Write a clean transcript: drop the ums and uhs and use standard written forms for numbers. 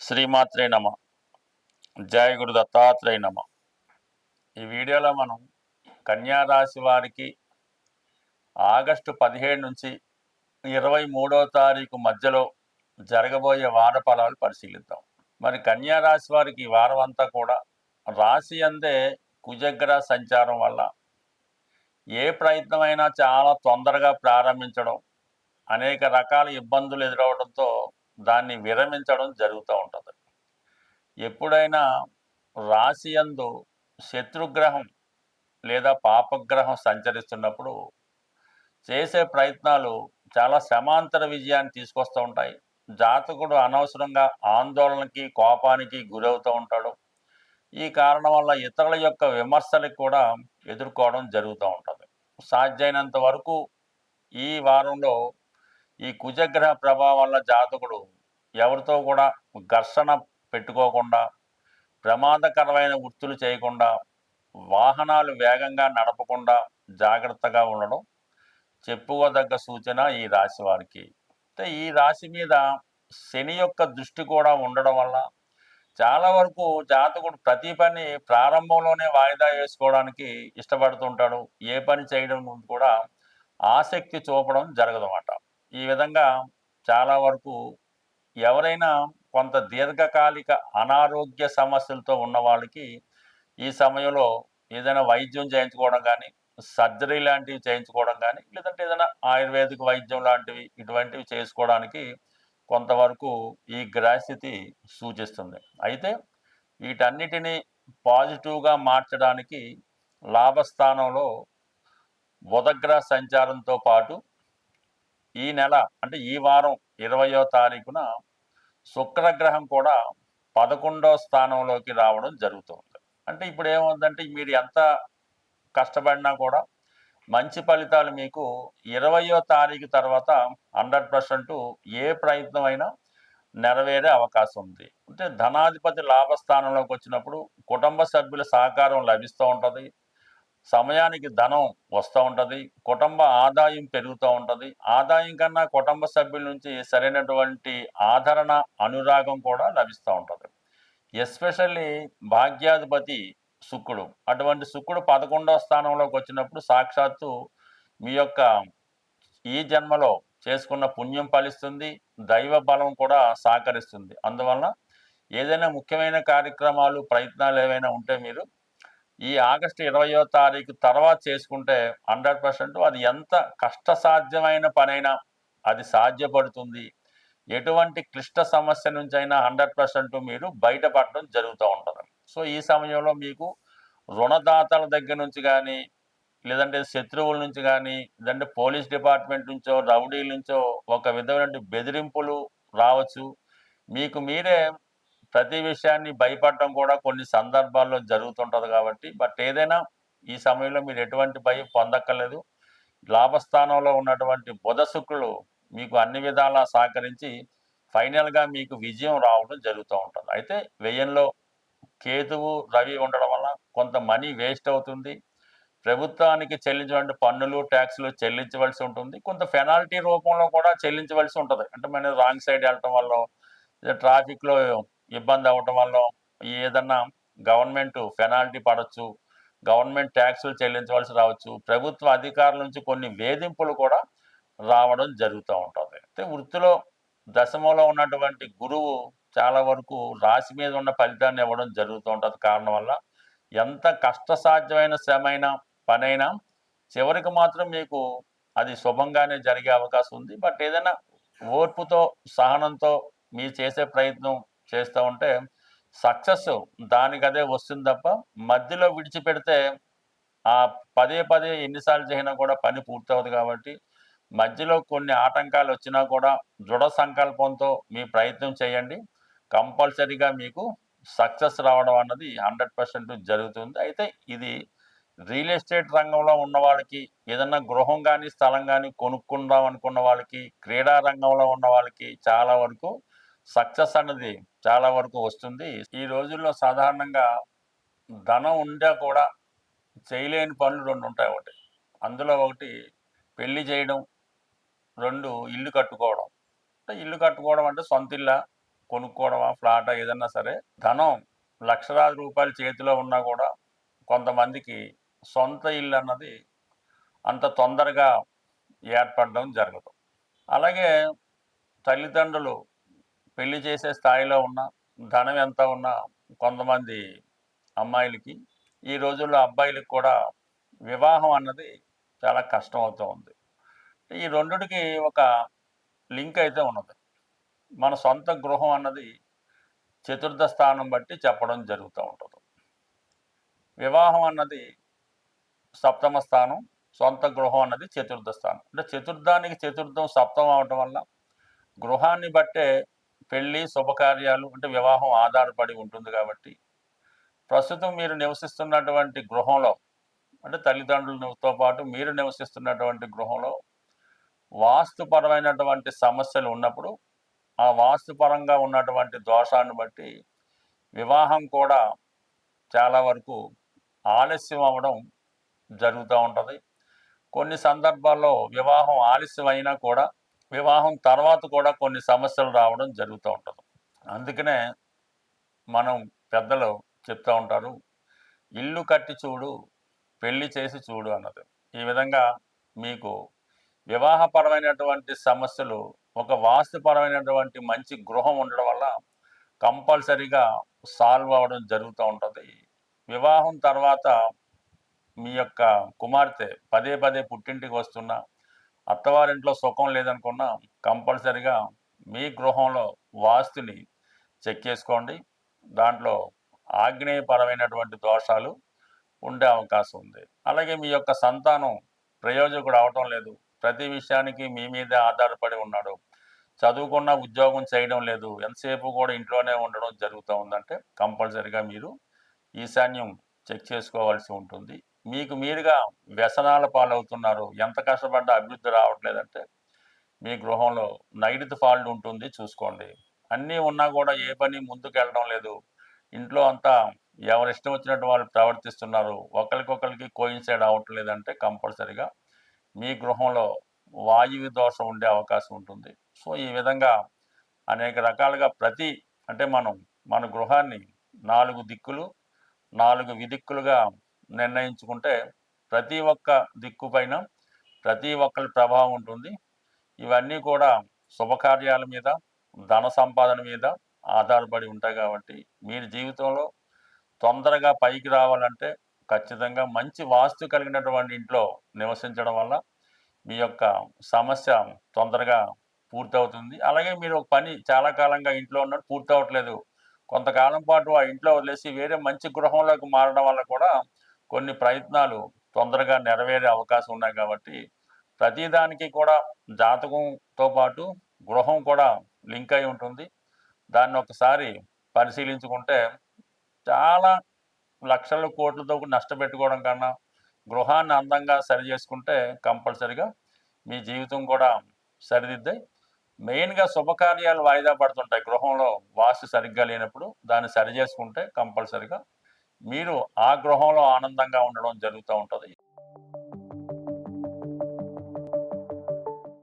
శ్రీమాత్రే నమ. జయ గురు దత్తాత్రేయ నమ. ఈ వీడియోలో మనం కన్యా రాశి వారికి ఆగస్టు 17 నుంచి 23వ తారీఖు మధ్యలో జరగబోయే వార ఫలాలు పరిశీలిద్దాం. మరి కన్యా రాశి వారికి ఈ వారం అంతా కూడా రాశి అందే కుజగ్రహ సంచారం వల్ల ఏ ప్రయత్నమైనా చాలా తొందరగా ప్రారంభించడం, అనేక రకాల ఇబ్బందులు ఎదురవడంతో దాన్ని విరమించడం జరుగుతూ ఉంటుంది. ఎప్పుడైనా రాశి యందు శత్రుగ్రహం లేదా పాపగ్రహం సంచరిస్తున్నప్పుడు చేసే ప్రయత్నాలు చాలా సమాంతర విజయాన్ని తీసుకొస్తూ ఉంటాయి. జాతకుడు అనవసరంగా ఆందోళనకి, కోపానికి గురవుతూ ఉంటాడు. ఈ కారణం వల్ల ఇతరుల యొక్క విమర్శలకు కూడా ఎదుర్కోవడం జరుగుతూ ఉంటుంది. సాధ్యమైనంత వరకు ఈ వారంలో ఈ కుజగ్రహ ప్రభావం వల్ల జాతకుడు ఎవరితో కూడా ఘర్షణ పెట్టుకోకుండా, ప్రమాదకరమైన వృత్తులు చేయకుండా, వాహనాలు వేగంగా నడపకుండా జాగ్రత్తగా ఉండడం చెప్పుకోదగ్గ సూచన ఈ రాశి వారికి. అయితే ఈ రాశి మీద శని యొక్క దృష్టి కూడా ఉండడం వల్ల చాలా వరకు జాతకుడు ప్రతి పని ప్రారంభంలోనే వాయిదా వేసుకోవడానికి ఇష్టపడుతుంటాడు. ఏ పని చేయడం కూడా ఆసక్తి చూపడం జరగదన్నమాట. ఈ విధంగా చాలా వరకు ఎవరైనా కొంత దీర్ఘకాలిక అనారోగ్య సమస్యలతో ఉన్న వాళ్ళకి ఈ సమయంలో ఏదైనా వైద్యం చేయించుకోవడం కానీ, సర్జరీ లాంటివి చేయించుకోవడం కానీ, లేదంటే ఏదైనా ఆయుర్వేదిక వైద్యం లాంటివి ఇటువంటివి చేసుకోవడానికి కొంతవరకు ఈ గ్రహస్థితి సూచిస్తుంది. అయితే వీటన్నిటినీ పాజిటివ్గా మార్చడానికి లాభస్థానంలో బుధగ్రహ సంచారంతో పాటు ఈ నెల అంటే ఈ వారం 20వ తారీఖున శుక్రగ్రహం కూడా 11వ స్థానంలోకి రావడం జరుగుతుంది. అంటే ఇప్పుడు ఏమవుతుందంటే మీరు ఎంత కష్టపడినా కూడా మంచి ఫలితాలు మీకు 20వ తారీఖు తర్వాత 100% ఏ ప్రయత్నం అయినా నెరవేరే అవకాశం ఉంది. అంటే ధనాధిపతి లాభస్థానంలోకి వచ్చినప్పుడు కుటుంబ సభ్యుల సహకారం లభిస్తూ ఉంటుంది. సమయానికి ధనం వస్తూ ఉంటుంది. కుటుంబ ఆదాయం పెరుగుతూ ఉంటుంది. ఆదాయం కన్నా కుటుంబ సభ్యుల నుంచి సరైనటువంటి ఆదరణ, అనురాగం కూడా లభిస్తూ ఉంటుంది. ఎస్పెషల్లీ భాగ్యాధిపతి శుక్రుడు. అటువంటి శుక్రుడు 11వ స్థానంలోకి వచ్చినప్పుడు సాక్షాత్తు మీ యొక్క ఈ జన్మలో చేసుకున్న పుణ్యం ఫలిస్తుంది. దైవ బలం కూడా సహకరిస్తుంది. అందువలన ఏదైనా ముఖ్యమైన కార్యక్రమాలు, ప్రయత్నాలు ఏవైనా ఉంటే మీరు ఈ ఆగస్టు 20వ తారీఖు తర్వాత చేసుకుంటే 100% అది ఎంత కష్టసాధ్యమైన పనైనా అది సాధ్యపడుతుంది. ఎటువంటి క్లిష్ట సమస్య నుంచి అయినా 100% మీరు బయటపడడం జరుగుతూ ఉంటుంది. సో ఈ సమయంలో మీకు రుణదాతల దగ్గర నుంచి కానీ, లేదంటే శత్రువుల నుంచి కానీ, లేదంటే పోలీస్ డిపార్ట్మెంట్ నుంచో, రౌడీల నుంచో ఒక విధమైన బెదిరింపులు రావచ్చు. మీకు మీరే ప్రతి విషయాన్ని భయపడడం కూడా కొన్ని సందర్భాల్లో జరుగుతుంటుంది కాబట్టి, బట్ ఏదైనా ఈ సమయంలో మీరు ఎటువంటి భయం పొందక్కర్లేదు. లాభస్థానంలో ఉన్నటువంటి బుధ శుక్రులు మీకు అన్ని విధాలా సహకరించి ఫైనల్గా మీకు విజయం రావడం జరుగుతూ ఉంటుంది. అయితే వ్యయంలో కేతువు, రవి ఉండడం వల్ల కొంత మనీ వేస్ట్ అవుతుంది. ప్రభుత్వానికి చెల్లించినటువంటి పన్నులు, ట్యాక్సులు చెల్లించవలసి ఉంటుంది. కొంత పెనాల్టీ రూపంలో కూడా చెల్లించవలసి ఉంటుంది. అంటే మనం రాంగ్ సైడ్ వెళ్ళటం వల్ల, ట్రాఫిక్లో ఇబ్బంది అవ్వటం వల్ల, ఏదన్నా గవర్నమెంట్ పెనాల్టీ పడవచ్చు, గవర్నమెంట్ ట్యాక్సులు చెల్లించవలసి రావచ్చు, ప్రభుత్వ అధికారుల నుంచి కొన్ని వేధింపులు కూడా రావడం జరుగుతూ ఉంటుంది. అయితే వృత్తిలో దశమంలో ఉన్నటువంటి గురువు చాలా వరకు రాశి మీద ఉన్న ఫలితాన్ని ఇవ్వడం జరుగుతూ ఉంటుంది. కారణం వల్ల ఎంత కష్టసాధ్యమైన శ్రమైనా, పనైనా చివరికి మాత్రం మీకు అది శుభంగానే జరిగే అవకాశం ఉంది. బట్ ఏదైనా ఓర్పుతో, సహనంతో మీరు చేసే ప్రయత్నం చేస్తూ ఉంటే సక్సెస్ దానికదే వస్తుంది తప్ప మధ్యలో విడిచిపెడితే ఆ పదే పదే ఎన్నిసార్లు చేసినా కూడా పని పూర్తవుతుంది. కాబట్టి మధ్యలో కొన్ని ఆటంకాలు వచ్చినా కూడా దృఢ సంకల్పంతో మీ ప్రయత్నం చేయండి. కంపల్సరీగా మీకు సక్సెస్ రావడం అన్నది 100% జరుగుతుంది. అయితే ఇది రియల్ ఎస్టేట్ రంగంలో ఉన్న వాళ్ళకి, ఏదన్నా గృహం కానీ, స్థలం కానీ కొనుక్కుందాం అనుకున్న వాళ్ళకి, క్రీడా రంగంలో ఉన్న వాళ్ళకి చాలా వరకు సక్సెస్ అన్నది చాలా వరకు వస్తుంది. ఈ రోజుల్లో సాధారణంగా ధనం ఉండా కూడా చేయలేని పనులు 2 ఉంటాయి. అందులో ఒకటి పెళ్లి చేయడం, 2 ఇల్లు కట్టుకోవడం. అంటే ఇల్లు కట్టుకోవడం అంటే సొంత ఇల్లా, కొనుక్కోవడమా, ఫ్లాటా ఏదన్నా సరే ధనం లక్షలాది రూపాయలు చేతిలో ఉన్నా కూడా కొంతమందికి సొంత ఇల్లు అన్నది అంత తొందరగా ఏర్పడడం జరగదు. అలాగే తల్లిదండ్రులు పెళ్లి చేసే స్థాయిలో ఉన్న, ధనం ఎంత ఉన్నా కొంతమంది అమ్మాయిలకి, ఈ రోజుల్లో అబ్బాయిలకి కూడా వివాహం అన్నది చాలా కష్టం అవుతూ ఉంది. ఈ రెండిటికి ఒక లింక్ అయితే ఉన్నది. మన సొంత గృహం అన్నది చతుర్థ స్థానం బట్టి చెప్పడం జరుగుతూ ఉంటుంది. వివాహం అన్నది సప్తమ స్థానం, సొంత గృహం అన్నది చతుర్థ స్థానం. అంటే చతుర్థానికి చతుర్థం సప్తమం అవటం వల్ల గృహాన్ని బట్టే పెళ్ళి శుభకార్యాలు అంటే వివాహం ఆధారపడి ఉంటుంది కాబట్టి ప్రస్తుతం మీరు నివసిస్తున్నటువంటి గృహంలో అంటే తల్లిదండ్రులతో పాటు మీరు నివసిస్తున్నటువంటి గృహంలో వాస్తుపరమైనటువంటి సమస్యలు ఉన్నప్పుడు ఆ వాస్తుపరంగా ఉన్నటువంటి దోషాన్ని బట్టి వివాహం కూడా చాలా వరకు ఆలస్యం అవ్వడం జరుగుతూ ఉంటుంది. కొన్ని సందర్భాల్లో వివాహం ఆలస్యం అయినా కూడా వివాహం తర్వాత కూడా కొన్ని సమస్యలు రావడం జరుగుతూ ఉంటుంది. అందుకనే మనం పెద్దలు చెప్తూ ఉంటారు, ఇల్లు కట్టి చూడు, పెళ్లి చేసి చూడు అన్నది. ఈ విధంగా మీకు వివాహపరమైనటువంటి సమస్యలు ఒక వాస్తుపరమైనటువంటి మంచి గృహం ఉండడం వల్ల కంపల్సరీగా సాల్వ్ అవ్వడం జరుగుతూ ఉంటుంది. వివాహం తర్వాత మీ యొక్క కుమార్తె పదే పదే పుట్టింటికి వస్తున్నా, అత్తవారింట్లో సుఖం లేదనుకున్నా కంపల్సరీగా మీ గృహంలో వాస్తుని చెక్ చేసుకోండి. దాంట్లో ఆగ్నేయపరమైనటువంటి దోషాలు ఉండే అవకాశం ఉంది. అలాగే మీ యొక్క సంతానం ప్రయోజకుడు అవటం లేదు, ప్రతి విషయానికి మీ మీదే ఆధారపడి ఉన్నాడు, చదువుకున్న ఉద్యోగం చేయడం లేదు, ఎంతసేపు కూడా ఇంట్లోనే ఉండడం జరుగుతూ ఉందంటే కంపల్సరీగా మీరు ఈశాన్యం చెక్ చేసుకోవాల్సి ఉంటుంది. మీకు మీరుగా వ్యసనాల పాలవుతున్నారు, ఎంత కష్టపడ్డా అభివృద్ధి రావట్లేదంటే మీ గృహంలో నైరుతి ఫాల్ట్ ఉంటుంది, చూసుకోండి. అన్నీ ఉన్నా కూడా ఏ పని ముందుకు వెళ్ళడం లేదు, ఇంట్లో అంతా ఎవరు ఇష్టం వచ్చినట్టు వాళ్ళు ప్రవర్తిస్తున్నారు, ఒకరికొకరికి కోయిన్సైడ్ అవ్వట్లేదంటే కంపల్సరీగా మీ గృహంలో వాయువు దోషం ఉండే అవకాశం ఉంటుంది. సో ఈ విధంగా అనేక రకాలుగా అంటే మన గృహాన్ని 4 దిక్కులు 4 విదిక్కులుగా నిర్ణయించుకుంటే ప్రతి ఒక్క దిక్కు పైన ప్రతి ఒక్కరి ప్రభావం ఉంటుంది. ఇవన్నీ కూడా శుభకార్యాల మీద, ధన సంపాదన మీద ఆధారపడి ఉంటాయి కాబట్టి మీరు జీవితంలో తొందరగా పైకి రావాలంటే ఖచ్చితంగా మంచి వాస్తు కలిగినటువంటి ఇంట్లో నివసించడం వల్ల మీ యొక్క సమస్య తొందరగా పూర్తవుతుంది. అలాగే మీరు ఒక పని చాలా కాలంగా ఇంట్లో ఉన్నట్టు పూర్తవట్లేదు, కొంతకాలం పాటు ఆ ఇంట్లో వదిలేసి వేరే మంచి గృహంలోకి మారడం వల్ల కూడా కొన్ని ప్రయత్నాలు తొందరగా నెరవేరే అవకాశం ఉన్నాయి కాబట్టి ప్రతిదానికి కూడా జాతకంతో పాటు గృహం కూడా లింక్ అయి ఉంటుంది. దాన్ని ఒకసారి పరిశీలించుకుంటే చాలా లక్షల కోట్లతో నష్టపెట్టుకోవడం కన్నా గృహాన్ని అందంగా సరి చేసుకుంటే కంపల్సరిగా మీ జీవితం కూడా సరిదిద్దే. మెయిన్గా శుభకార్యాలు వాయిదా పడుతుంటాయి గృహంలో వాస్తు సరిగ్గా లేనప్పుడు, దాన్ని సరి చేసుకుంటే కంపల్సరిగా మీరు ఆ గృహంలో ఆనందంగా ఉండడం జరుగుతూ ఉంటుంది.